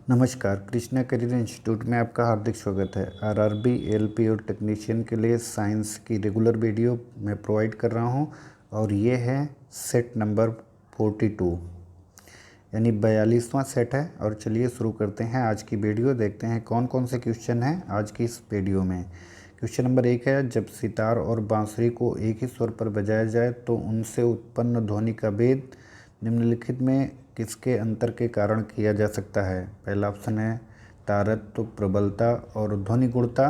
नमस्कार, Krishna career institute में आपका हार्दिक स्वागत है। आरआरबी, एलपी और टेक्नीशियन के लिए साइंस की रेगुलर वीडियो मैं प्रोवाइड कर रहा हूं और ये है सेट नंबर 42 यानी 42वां सेट है। और चलिए शुरू करते हैं आज की वीडियो। देखते हैं कौन कौन से क्वेश्चन हैं आज की इस वीडियो में। क्वेश्चन नंबर 1 है, जब सितार और बांसुरी को एक ही स्वर पर बजाया जाए तो उनसे उत्पन्न ध्वनि का भेद निम्नलिखित में किसके अंतर के कारण किया जा सकता है। पहला ऑप्शन है तारत्व, प्रबलता और ध्वनि गुणता।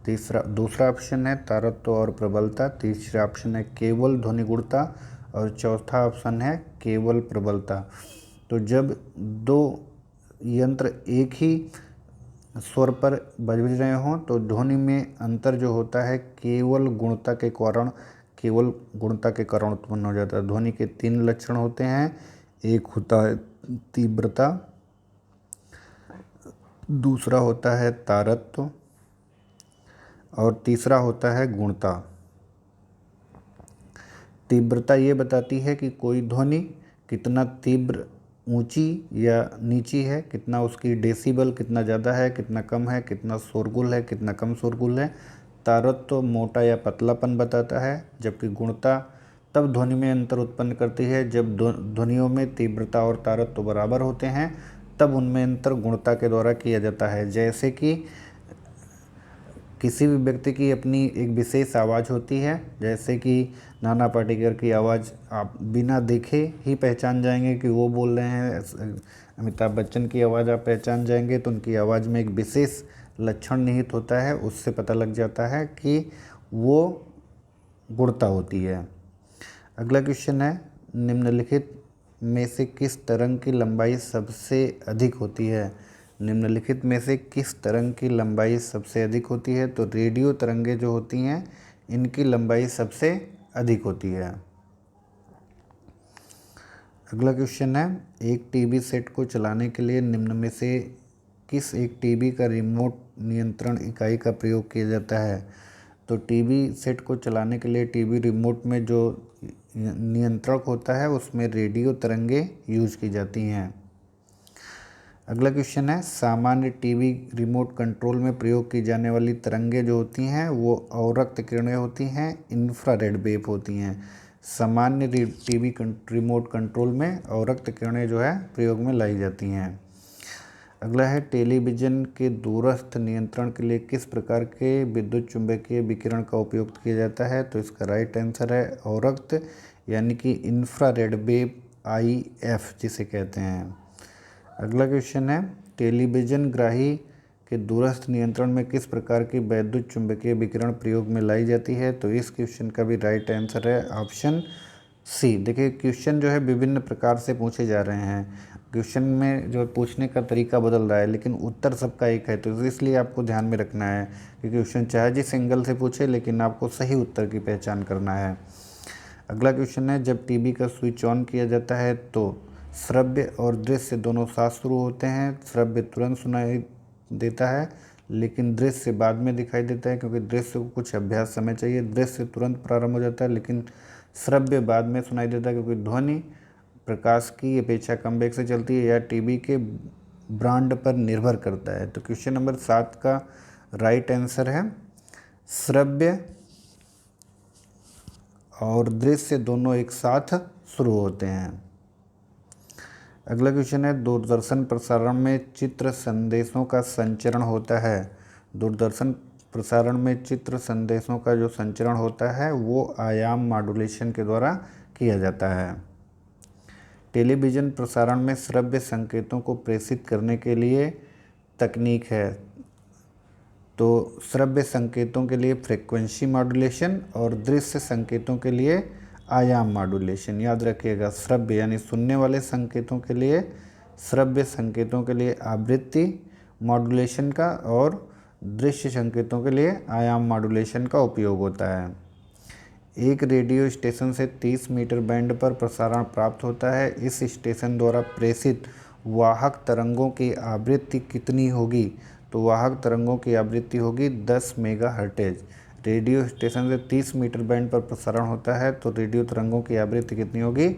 दूसरा ऑप्शन है तारत्व और प्रबलता। तीसरा ऑप्शन है केवल ध्वनि गुणता और चौथा ऑप्शन है केवल प्रबलता। तो जब दो यंत्र एक ही स्वर पर बज रहे हों तो ध्वनि में अंतर जो होता है केवल गुणता के कारण उत्पन्न हो जाता है। ध्वनि के 3 लक्षण होते हैं। एक होता है तीव्रता, दूसरा होता है तारत्व और तीसरा होता है गुणता। तीव्रता ये बताती है कि कोई ध्वनि कितना तीव्र, ऊंची या नीची है, कितना उसकी डेसिबल कितना ज़्यादा है, कितना कम है, कितना शोरगुल है, कितना कम शोरगुल है। तारत्व मोटा या पतलापन बताता है, जबकि गुणता तब ध्वनि में अंतर उत्पन्न करती है जब ध्वनियों में तीव्रता और तारत्व बराबर होते हैं, तब उनमें अंतर गुणता के द्वारा किया जाता है। जैसे कि किसी भी व्यक्ति की अपनी एक विशेष आवाज़ होती है, जैसे कि नाना पाटेकर की आवाज़ आप बिना देखे ही पहचान जाएंगे कि वो बोल रहे हैं। अमिताभ बच्चन की आवाज़ आप पहचान जाएंगे तो उनकी आवाज़ में एक विशेष लक्षण निहित होता है, उससे पता लग जाता है कि वो गुणता होती है। अगला क्वेश्चन है, निम्नलिखित में से किस तरंग की लंबाई सबसे अधिक होती है। निम्नलिखित में से किस तरंग की लंबाई सबसे अधिक होती है। तो रेडियो तरंगें जो होती हैं इनकी लंबाई सबसे अधिक होती है। अगला क्वेश्चन है, एक टीवी सेट को चलाने के लिए निम्न में से किस एक टीवी का रिमोट नियंत्रण इकाई का प्रयोग किया जाता है। तो टीवी सेट को चलाने के लिए टीवी रिमोट में जो नियंत्रक होता है उसमें रेडियो तरंगें यूज की जाती हैं। अगला क्वेश्चन है, सामान्य टीवी रिमोट कंट्रोल में प्रयोग की जाने वाली तरंगें जो होती हैं वो अवरक्त किरणें होती हैं, इंफ्रारेड वेव होती हैं। सामान्य टीवी रिमोट कंट्रोल में अवरक्त किरणें जो है प्रयोग में लाई जाती हैं। अगला है, टेलीविज़न के दूरस्थ नियंत्रण के लिए किस प्रकार के विद्युत चुंबकीय विकिरण का उपयोग किया जाता है। तो इसका राइट आंसर है अवरक्त यानी कि इंफ्रारेड वेव, IF जिसे कहते हैं। अगला क्वेश्चन है, टेलीविज़न ग्राही के दूरस्थ नियंत्रण में किस प्रकार की वैद्युत चुंबकीय विकिरण प्रयोग में लाई जाती है। तो इस क्वेश्चन का भी राइट आंसर है ऑप्शन सी। देखिए क्वेश्चन जो है विभिन्न प्रकार से पूछे जा रहे हैं, क्वेश्चन में जो पूछने का तरीका बदल रहा है लेकिन उत्तर सबका एक है, तो इसलिए आपको ध्यान में रखना है कि क्वेश्चन चाहे जिस एंगल से पूछे लेकिन आपको सही उत्तर की पहचान करना है। अगला क्वेश्चन है, जब टीवी का स्विच ऑन किया जाता है तो श्रव्य और दृश्य दोनों साथ शुरू होते हैं। श्रव्य तुरंत सुनाई देता है लेकिन दृश्य बाद में दिखाई देता है, क्योंकि दृश्य को कुछ अभ्यास समय चाहिए। दृश्य तुरंत प्रारंभ हो जाता है लेकिन श्रव्य बाद में सुनाई देता है, क्योंकि ध्वनि प्रकाश की अपेक्षा कम वेग से चलती है या टीवी के ब्रांड पर निर्भर करता है। तो क्वेश्चन नंबर 7 का राइट आंसर है श्रव्य और दृश्य दोनों एक साथ शुरू होते हैं। अगला क्वेश्चन है, दूरदर्शन प्रसारण में चित्र संदेशों का संचरण होता है। दूरदर्शन प्रसारण में चित्र संदेशों का जो संचरण होता है वो आयाम मॉड्यूलेशन के द्वारा किया जाता है। टेलीविज़न प्रसारण में श्रव्य संकेतों को प्रेषित करने के लिए तकनीक है। तो श्रव्य संकेतों के लिए फ्रीक्वेंसी मॉड्यूलेशन और दृश्य संकेतों के लिए आयाम मॉड्यूलेशन। याद रखिएगा, श्रव्य यानी सुनने वाले संकेतों के लिए, श्रव्य संकेतों के लिए आवृत्ति मॉड्यूलेशन का और दृश्य संकेतों के लिए आयाम मॉड्यूलेशन का उपयोग होता है। एक रेडियो स्टेशन से 30 मीटर बैंड पर प्रसारण प्राप्त होता है। इस स्टेशन द्वारा प्रेषित वाहक तरंगों की आवृत्ति कितनी होगी। तो वाहक तरंगों की आवृत्ति होगी 10 मेगाहर्ट्ज। रेडियो स्टेशन से 30 मीटर बैंड पर प्रसारण होता है तो रेडियो तरंगों की आवृत्ति कितनी होगी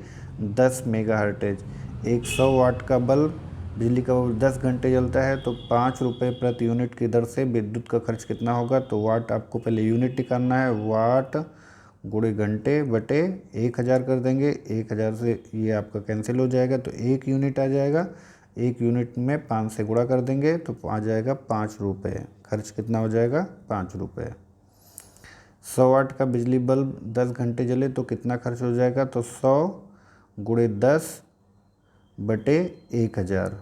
10 मेगाहर्ट्ज। एक 100 वाट का बल्ब बिजली का बल्ब 10 घंटे जलता है तो 5 रुपये प्रति यूनिट की दर से विद्युत का खर्च कितना होगा। तो वाट आपको पहले यूनिट निकालना है, वाट गुणे घंटे बटे 1000 कर देंगे। 1000 से ये आपका कैंसिल हो जाएगा तो 1 यूनिट आ जाएगा। 1 यूनिट में 5 से गुणा कर देंगे तो आ जाएगा 5 रुपये। खर्च कितना हो जाएगा, 5 रुपये। 100 वाट का बिजली बल्ब 10 घंटे जले तो कितना खर्च हो जाएगा। तो 100 गुणे 10 बटे 1000।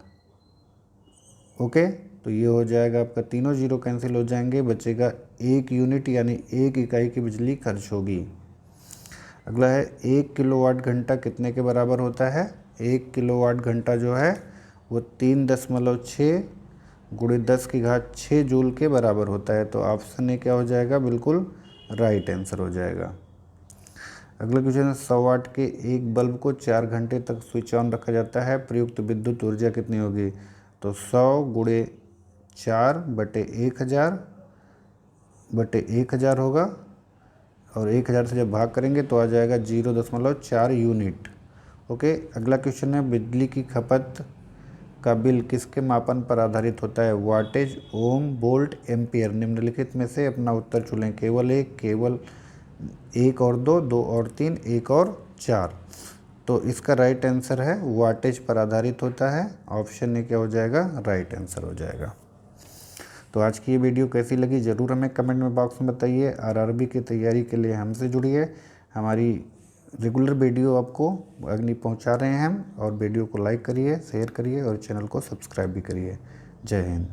ओके, तो ये हो जाएगा आपका, तीनों जीरो कैंसिल हो जाएंगे, बचेगा 1 यूनिट यानी 1 इकाई की बिजली खर्च होगी। अगला है 1 किलोवाट घंटा कितने के बराबर होता है। 1 किलोवाट घंटा जो है वो 3.6 गुणे 10 की घात 6 जूल के बराबर होता है। तो ऑप्शन ए क्या हो जाएगा, बिल्कुल राइट आंसर हो जाएगा। अगला क्वेश्चन है 100 वाट के एक बल्ब को 4 घंटे तक स्विच ऑन रखा जाता है, प्रयुक्त विद्युत ऊर्जा कितनी होगी। तो 100 गुणे 4 बटे 1000 होगा, और 1000 से जब भाग करेंगे तो आ जाएगा 0.4 यूनिट। ओके, अगला क्वेश्चन है बिजली की खपत का बिल किसके मापन पर आधारित होता है। वाटेज, ओम, वोल्ट, एम्पियर। निम्नलिखित में से अपना उत्तर चुनें। केवल एक, केवल 1 और 2, 2 और 3, 1 और 4। तो इसका राइट आंसर है वाटेज पर आधारित होता है। ऑप्शन ए क्या हो जाएगा, राइट आंसर हो जाएगा। तो आज की ये वीडियो कैसी लगी ज़रूर हमें कमेंट में बॉक्स में बताइए। आरआरबी की तैयारी के लिए हमसे जुड़िए। हमारी रेगुलर वीडियो आपको अग्नि पहुंचा रहे हैं हम, और वीडियो को लाइक करिए, शेयर करिए और चैनल को सब्सक्राइब भी करिए। जय हिंद।